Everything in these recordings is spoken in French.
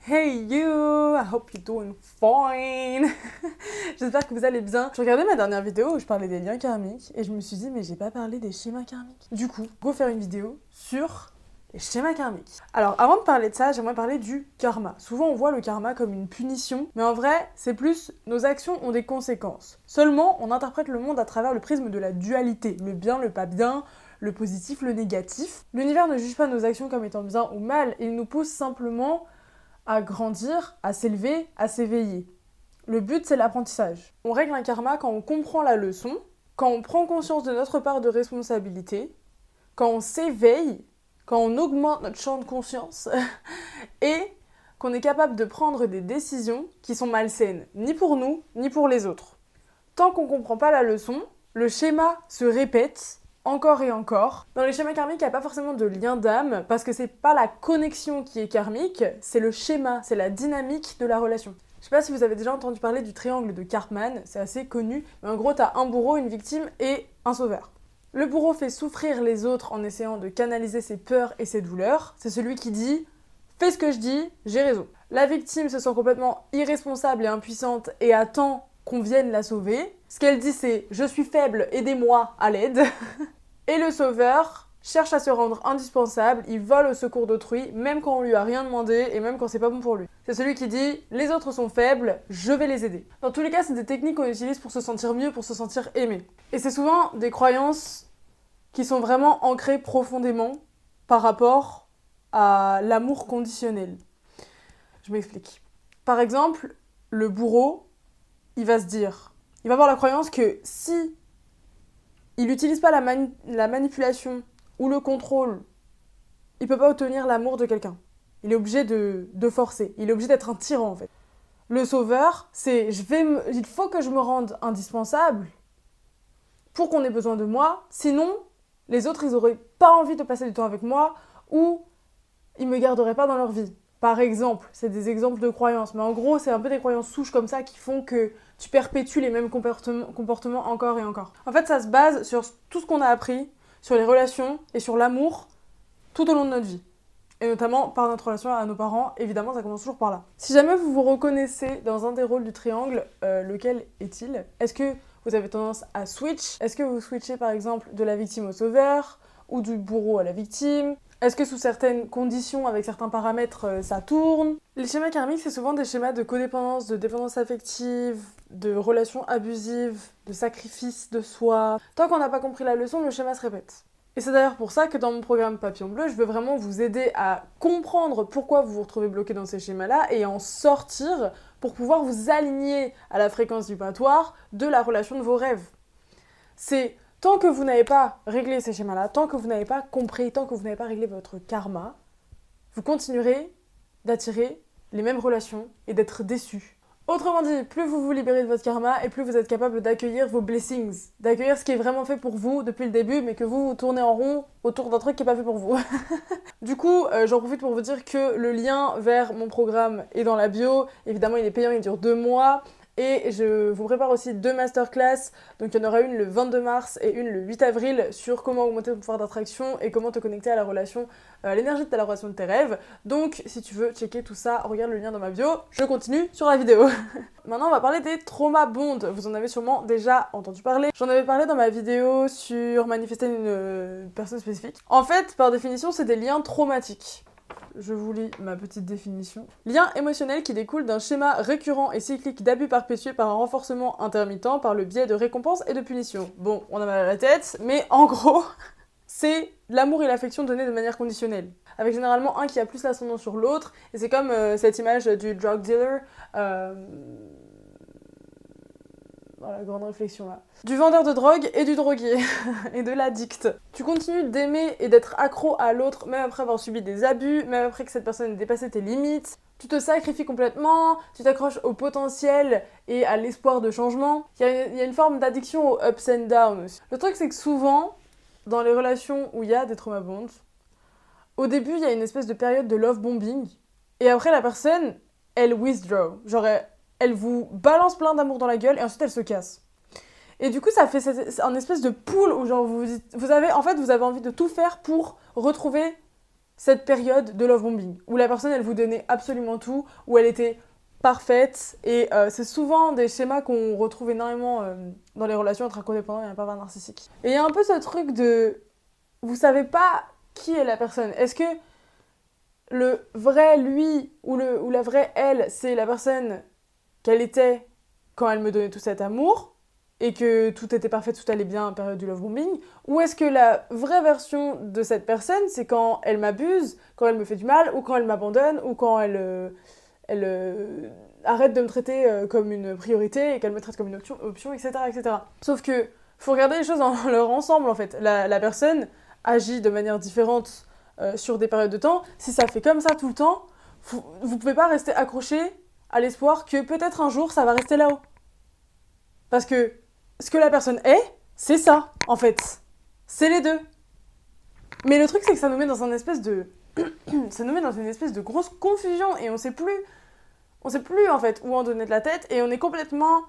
Hey you! I hope you're doing fine! J'espère que vous allez bien. Je regardais ma dernière vidéo où je parlais des liens karmiques et je me suis dit mais j'ai pas parlé des schémas karmiques. Du coup, go faire une vidéo sur les schémas karmiques. Alors avant de parler de ça, j'aimerais parler du karma. Souvent on voit le karma comme une punition, mais en vrai c'est plus nos actions ont des conséquences. Seulement on interprète le monde à travers le prisme de la dualité, le bien, le pas bien, le positif, le négatif. L'univers ne juge pas nos actions comme étant bien ou mal, il nous pousse simplement à grandir, à s'élever, à s'éveiller. Le but, c'est l'apprentissage. On règle un karma quand on comprend la leçon, quand on prend conscience de notre part de responsabilité, quand on s'éveille, quand on augmente notre champ de conscience et qu'on est capable de prendre des décisions qui sont malsaines, ni pour nous, ni pour les autres. Tant qu'on ne comprend pas la leçon, le schéma se répète encore et encore. Dans les schémas karmiques, il n'y a pas forcément de lien d'âme, parce que c'est pas la connexion qui est karmique, c'est le schéma, c'est la dynamique de la relation. Je sais pas si vous avez déjà entendu parler du triangle de Karpman, c'est assez connu, mais en gros t'as un bourreau, une victime et un sauveur. Le bourreau fait souffrir les autres en essayant de canaliser ses peurs et ses douleurs, c'est celui qui dit « fais ce que je dis, j'ai raison ». La victime se sent complètement irresponsable et impuissante et attend qu'on vienne la sauver. Ce qu'elle dit c'est « je suis faible, aidez-moi à l'aide ». Et le sauveur cherche à se rendre indispensable, il vole au secours d'autrui, même quand on lui a rien demandé et même quand c'est pas bon pour lui. C'est celui qui dit « les autres sont faibles, je vais les aider ». Dans tous les cas, c'est des techniques qu'on utilise pour se sentir mieux, pour se sentir aimé. Et c'est souvent des croyances qui sont vraiment ancrées profondément par rapport à l'amour conditionnel. Je m'explique. Par exemple, le bourreau, il va avoir la croyance que si il n'utilise pas la manipulation ou le contrôle, il peut pas obtenir l'amour de quelqu'un. Il est obligé de forcer, il est obligé d'être un tyran en fait. Le sauveur, c'est il faut que je me rende indispensable pour qu'on ait besoin de moi, sinon les autres ils auraient pas envie de passer du temps avec moi ou ils me garderaient pas dans leur vie. Par exemple, c'est des exemples de croyances, mais en gros c'est un peu des croyances souches comme ça qui font que tu perpétues les mêmes comportements encore et encore. En fait, ça se base sur tout ce qu'on a appris, sur les relations et sur l'amour tout au long de notre vie. Et notamment par notre relation à nos parents, évidemment, ça commence toujours par là. Si jamais vous vous reconnaissez dans un des rôles du triangle, lequel est-il ? Est-ce que vous avez tendance à switch ? Est-ce que vous switchez par exemple de la victime au sauveur ou du bourreau à la victime ? Est-ce que sous certaines conditions, avec certains paramètres, ça tourne ? Les schémas karmiques, c'est souvent des schémas de codépendance, de dépendance affective, de relations abusives, de sacrifice de soi. Tant qu'on n'a pas compris la leçon, le schéma se répète. Et c'est d'ailleurs pour ça que dans mon programme Papillon Bleu, je veux vraiment vous aider à comprendre pourquoi vous vous retrouvez bloqué dans ces schémas-là et en sortir pour pouvoir vous aligner à la fréquence vibratoire de la relation de vos rêves. C'est tant que vous n'avez pas réglé ces schémas-là, tant que vous n'avez pas compris, tant que vous n'avez pas réglé votre karma, vous continuerez d'attirer les mêmes relations et d'être déçus. Autrement dit, plus vous vous libérez de votre karma et plus vous êtes capable d'accueillir vos blessings, d'accueillir ce qui est vraiment fait pour vous depuis le début, mais que vous tournez en rond autour d'un truc qui n'est pas fait pour vous. Du coup, j'en profite pour vous dire que le lien vers mon programme est dans la bio. Évidemment, il est payant, il dure 2 mois. Et je vous prépare aussi 2 masterclass, donc il y en aura une le 22 mars et une le 8 avril sur comment augmenter ton pouvoir d'attraction et comment te connecter à la relation, à l'énergie de ta relation de tes rêves. Donc si tu veux checker tout ça, regarde le lien dans ma bio, je continue sur la vidéo. Maintenant on va parler des trauma bonds, vous en avez sûrement déjà entendu parler. J'en avais parlé dans ma vidéo sur manifester une personne spécifique. En fait, par définition, c'est des liens traumatiques. Je vous lis ma petite définition. Lien émotionnel qui découle d'un schéma récurrent et cyclique d'abus perpétués par un renforcement intermittent par le biais de récompenses et de punitions. Bon, on a mal à la tête, mais en gros, c'est l'amour et l'affection donnés de manière conditionnelle. Avec généralement un qui a plus l'ascendant sur l'autre, et c'est comme cette image du drug dealer, la grande réflexion là. Du vendeur de drogue et du drogué, et de l'addict. Tu continues d'aimer et d'être accro à l'autre, même après avoir subi des abus, même après que cette personne ait dépassé tes limites. Tu te sacrifies complètement, tu t'accroches au potentiel et à l'espoir de changement. Il y a une forme d'addiction aux ups and downs aussi. Le truc c'est que souvent, dans les relations où il y a des trauma bonds, au début il y a une espèce de période de love bombing, et après la personne, elle withdraw. Genre elle vous balance plein d'amour dans la gueule et ensuite elle se casse. Et du coup, ça fait un espèce de pool où genre vous avez envie de tout faire pour retrouver cette période de love bombing, où la personne, elle vous donnait absolument tout, où elle était parfaite, et c'est souvent des schémas qu'on retrouve énormément dans les relations entre un codépendant et un pervers narcissique. Et il y a un peu ce truc de... Vous savez pas qui est la personne. Est-ce que le vrai lui ou la vraie elle, c'est la personne qu'elle était quand elle me donnait tout cet amour, et que tout était parfait, tout allait bien en période du love bombing, ou est-ce que la vraie version de cette personne, c'est quand elle m'abuse, quand elle me fait du mal, ou quand elle m'abandonne, ou quand elle arrête de me traiter comme une priorité et qu'elle me traite comme une option, etc., etc. Sauf que faut regarder les choses dans leur ensemble, en fait. La personne agit de manière différente sur des périodes de temps. Si ça fait comme ça tout le temps, vous pouvez pas rester accroché à l'espoir que peut-être un jour, ça va rester là-haut. Parce que ce que la personne est, c'est ça, en fait. C'est les deux. Mais le truc, c'est que ça nous met dans un espèce de... ça nous met dans une espèce de grosse confusion et on sait plus en fait où en donner de la tête et on est complètement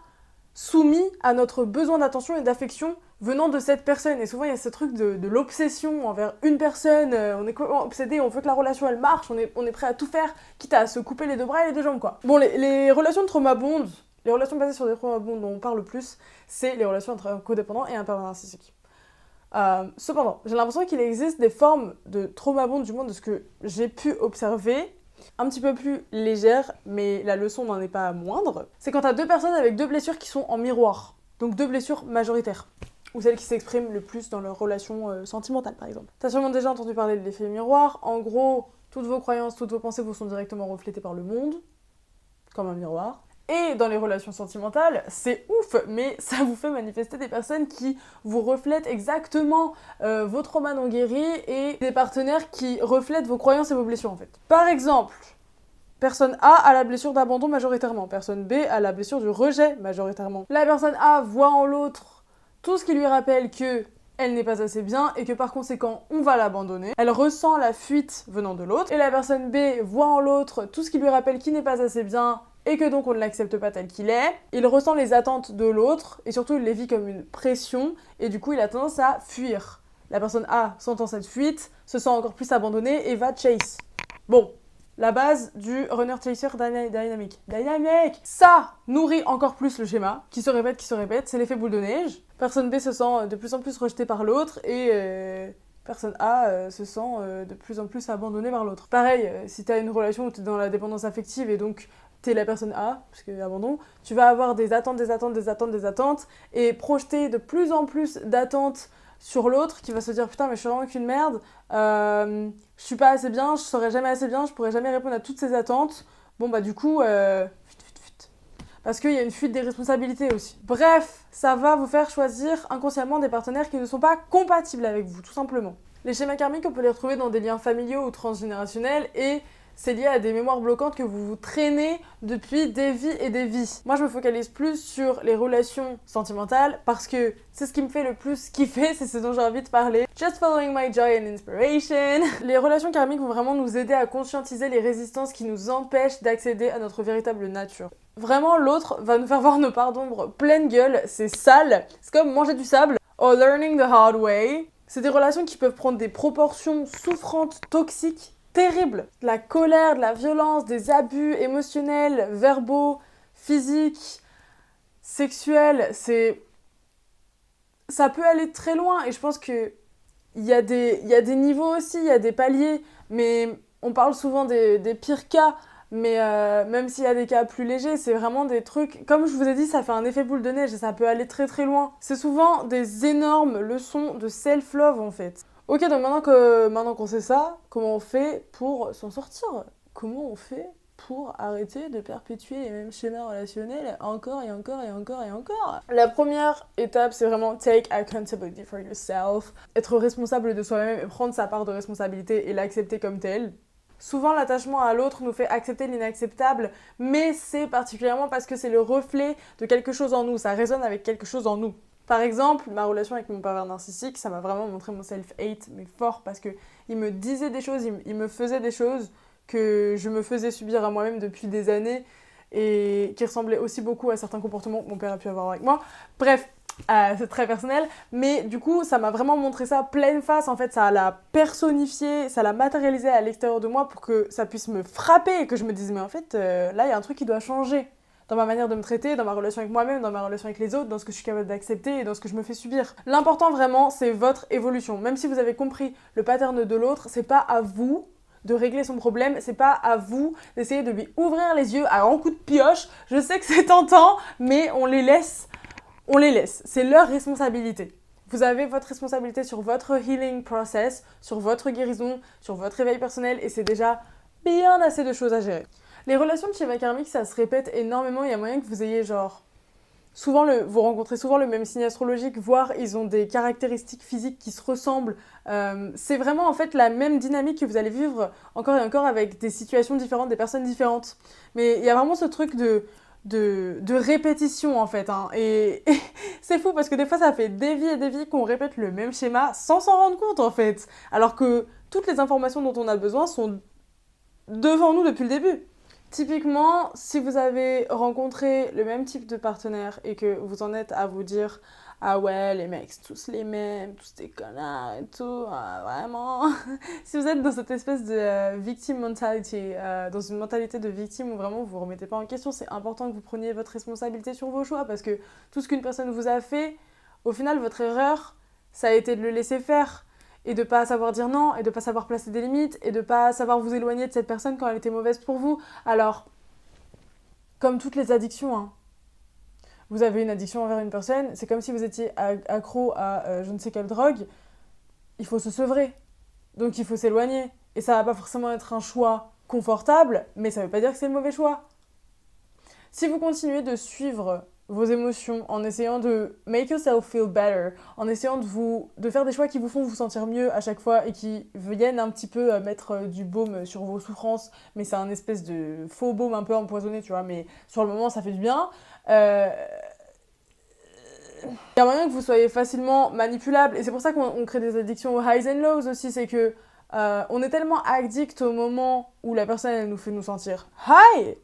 soumis à notre besoin d'attention et d'affection venant de cette personne. Et souvent, il y a ce truc de l'obsession envers une personne, on est obsédé, on veut que la relation, elle marche, on est prêt à tout faire, quitte à se couper les deux bras et les deux jambes, quoi. Bon, les relations de trauma bond, les relations basées sur des trauma bond dont on parle le plus, c'est les relations entre un codépendant et un pervers narcissique. Cependant, j'ai l'impression qu'il existe des formes de trauma bond, du moins de ce que j'ai pu observer, un petit peu plus légères, mais la leçon n'en est pas moindre. C'est quand t'as deux personnes avec deux blessures qui sont en miroir, donc deux blessures majoritaires, ou celles qui s'expriment le plus dans leur relation sentimentale, par exemple. T'as sûrement déjà entendu parler de l'effet miroir. En gros, toutes vos croyances, toutes vos pensées vous sont directement reflétées par le monde, comme un miroir. Et dans les relations sentimentales, c'est ouf, mais ça vous fait manifester des personnes qui vous reflètent exactement vos traumas non guéris et des partenaires qui reflètent vos croyances et vos blessures, en fait. Par exemple, personne A a la blessure d'abandon majoritairement, personne B a la blessure du rejet majoritairement. La personne A voit en l'autre tout ce qui lui rappelle que elle n'est pas assez bien et que par conséquent on va l'abandonner. Elle ressent la fuite venant de l'autre. Et la personne B voit en l'autre tout ce qui lui rappelle qu'il n'est pas assez bien et que donc on ne l'accepte pas tel qu'il est. Il ressent les attentes de l'autre et surtout il les vit comme une pression et du coup il a tendance à fuir. La personne A, sentant cette fuite, se sent encore plus abandonnée et va chase. Bon, la base du runner-chaser dynamique. Ça nourrit encore plus le schéma, qui se répète, c'est l'effet boule de neige. Personne B se sent de plus en plus rejetée par l'autre et personne A se sent de plus en plus abandonnée par l'autre. Pareil, si t'as une relation où t'es dans la dépendance affective et donc t'es la personne A, parce que abandon, tu vas avoir des attentes, et projeter de plus en plus d'attentes sur l'autre qui va se dire putain mais je suis vraiment qu'une merde, je suis pas assez bien, je serai jamais assez bien, je pourrai jamais répondre à toutes ces attentes. Bon bah du coup, fuite. Parce qu'il y a une fuite des responsabilités aussi. Bref, ça va vous faire choisir inconsciemment des partenaires qui ne sont pas compatibles avec vous, tout simplement. Les schémas karmiques, on peut les retrouver dans des liens familiaux ou transgénérationnels et c'est lié à des mémoires bloquantes que vous vous traînez depuis des vies et des vies. Moi, je me focalise plus sur les relations sentimentales parce que c'est ce qui me fait le plus kiffer, c'est ce dont j'ai envie de parler. Just following my joy and inspiration. Les relations karmiques vont vraiment nous aider à conscientiser les résistances qui nous empêchent d'accéder à notre véritable nature. Vraiment, l'autre va nous faire voir nos parts d'ombre pleine gueule, c'est sale, c'est comme manger du sable, or learning the hard way. C'est des relations qui peuvent prendre des proportions souffrantes, toxiques, terrible. De la colère, de la violence, des abus émotionnels, verbaux, physiques, sexuels, ça peut aller très loin et je pense que il y a des niveaux aussi, il y a des paliers, mais on parle souvent des pires cas, mais même s'il y a des cas plus légers, c'est vraiment des trucs, comme je vous ai dit, ça fait un effet boule de neige et ça peut aller très très loin. C'est souvent des énormes leçons de self-love en fait. Ok, donc maintenant qu'on sait ça, comment on fait pour s'en sortir ? Comment on fait pour arrêter de perpétuer les mêmes schémas relationnels encore et encore et encore et encore ? La première étape, c'est vraiment take accountability for yourself. Être responsable de soi-même et prendre sa part de responsabilité et l'accepter comme telle. Souvent, l'attachement à l'autre nous fait accepter l'inacceptable, mais c'est particulièrement parce que c'est le reflet de quelque chose en nous, ça résonne avec quelque chose en nous. Par exemple, ma relation avec mon pervers narcissique, ça m'a vraiment montré mon self-hate, mais fort, parce que il me disait des choses, il me faisait des choses que je me faisais subir à moi-même depuis des années et qui ressemblaient aussi beaucoup à certains comportements que mon père a pu avoir avec moi. Bref, c'est très personnel, mais du coup, ça m'a vraiment montré ça pleine face. En fait, ça l'a personnifié, ça l'a matérialisé à l'extérieur de moi pour que ça puisse me frapper et que je me dise, mais en fait, là, il y a un truc qui doit changer dans ma manière de me traiter, dans ma relation avec moi-même, dans ma relation avec les autres, dans ce que je suis capable d'accepter et dans ce que je me fais subir. L'important vraiment, c'est votre évolution. Même si vous avez compris le pattern de l'autre, c'est pas à vous de régler son problème, c'est pas à vous d'essayer de lui ouvrir les yeux à un coup de pioche. Je sais que c'est tentant, mais on les laisse. C'est leur responsabilité. Vous avez votre responsabilité sur votre healing process, sur votre guérison, sur votre éveil personnel et c'est déjà bien assez de choses à gérer. Les relations de schéma karmique, ça se répète énormément. Il y a moyen que vous ayez vous rencontrez souvent le même signe astrologique, voire ils ont des caractéristiques physiques qui se ressemblent. C'est vraiment en fait la même dynamique que vous allez vivre encore et encore avec des situations différentes, des personnes différentes. Mais il y a vraiment ce truc de répétition en fait. Hein. Et c'est fou parce que des fois ça fait des vies et des vies qu'on répète le même schéma sans s'en rendre compte en fait. Alors que toutes les informations dont on a besoin sont devant nous depuis le début. Typiquement, si vous avez rencontré le même type de partenaire et que vous en êtes à vous dire « Ah ouais, les mecs, c'est tous les mêmes, tous des connards et tout, vraiment... » Si vous êtes dans cette espèce de victim mentality, dans une mentalité de victime où vraiment vous ne remettez pas en question, c'est important que vous preniez votre responsabilité sur vos choix parce que tout ce qu'une personne vous a fait, au final, votre erreur, ça a été de le laisser faire. Et de pas savoir dire non, et de pas savoir placer des limites, et de pas savoir vous éloigner de cette personne quand elle était mauvaise pour vous. Alors, comme toutes les addictions, hein, vous avez une addiction envers une personne, c'est comme si vous étiez accro à je ne sais quelle drogue, il faut se sevrer. Donc il faut s'éloigner. Et ça va pas forcément être un choix confortable, mais ça veut pas dire que c'est le mauvais choix. Si vous continuez de suivre vos émotions, en essayant de make yourself feel better, en essayant de faire des choix qui vous font vous sentir mieux à chaque fois et qui viennent un petit peu mettre du baume sur vos souffrances, mais c'est un espèce de faux baume un peu empoisonné, tu vois, mais sur le moment ça fait du bien. Il y a moyen que vous soyez facilement manipulable et c'est pour ça qu'on crée des addictions aux highs and lows aussi, c'est que on est tellement addict au moment où la personne elle nous fait nous sentir high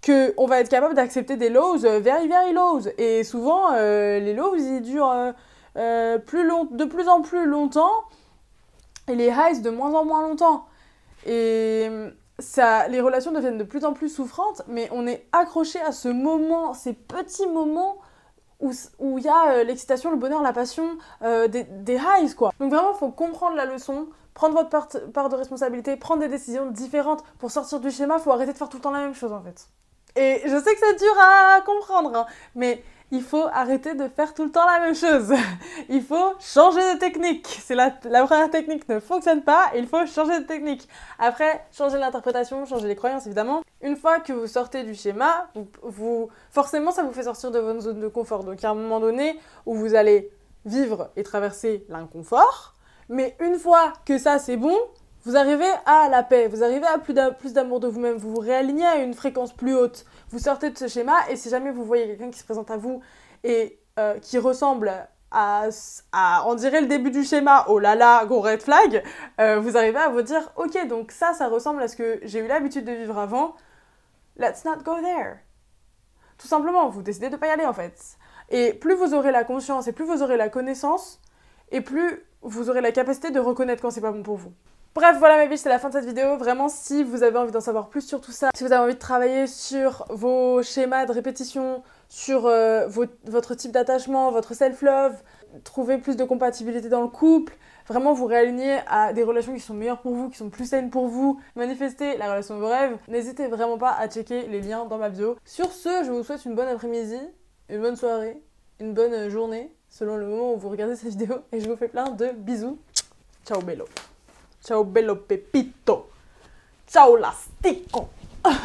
qu'on va être capable d'accepter des lows very very lows. Et souvent, les lows, ils durent de plus en plus longtemps et les highs de moins en moins longtemps. Et les relations deviennent de plus en plus souffrantes, mais on est accroché à ce moment, ces petits moments où il y a l'excitation, le bonheur, la passion, des highs, quoi. Donc vraiment, il faut comprendre la leçon, prendre votre part de responsabilité, prendre des décisions différentes. Pour sortir du schéma, il faut arrêter de faire tout le temps la même chose, en fait. Et je sais que c'est dur à comprendre, hein, mais il faut arrêter de faire tout le temps la même chose. Il faut changer de technique. C'est la première technique ne fonctionne pas, il faut changer de technique. Après, changer l'interprétation, changer les croyances, évidemment. Une fois que vous sortez du schéma, forcément, ça vous fait sortir de votre zone de confort. Donc, il y a un moment donné où vous allez vivre et traverser l'inconfort. Mais une fois que ça, c'est bon, vous arrivez à la paix, vous arrivez à plus d'amour de vous-même, vous vous réalignez à une fréquence plus haute, vous sortez de ce schéma et si jamais vous voyez quelqu'un qui se présente à vous et qui ressemble à, on dirait le début du schéma, oh là là, gros red flag, vous arrivez à vous dire, ok, donc ça ressemble à ce que j'ai eu l'habitude de vivre avant, let's not go there. Tout simplement, vous décidez de ne pas y aller en fait. Et plus vous aurez la conscience et plus vous aurez la connaissance, et plus vous aurez la capacité de reconnaître quand c'est pas bon pour vous. Bref, voilà mes biches, c'est la fin de cette vidéo. Vraiment, si vous avez envie d'en savoir plus sur tout ça, si vous avez envie de travailler sur vos schémas de répétition, sur votre type d'attachement, votre self-love, trouver plus de compatibilité dans le couple, vraiment vous réaligner à des relations qui sont meilleures pour vous, qui sont plus saines pour vous, manifester la relation de vos rêves, n'hésitez vraiment pas à checker les liens dans ma bio. Sur ce, je vous souhaite une bonne après-midi, une bonne soirée, une bonne journée, selon le moment où vous regardez cette vidéo, et je vous fais plein de bisous. Ciao bello. Ciao bello pepito. Ciao lastico.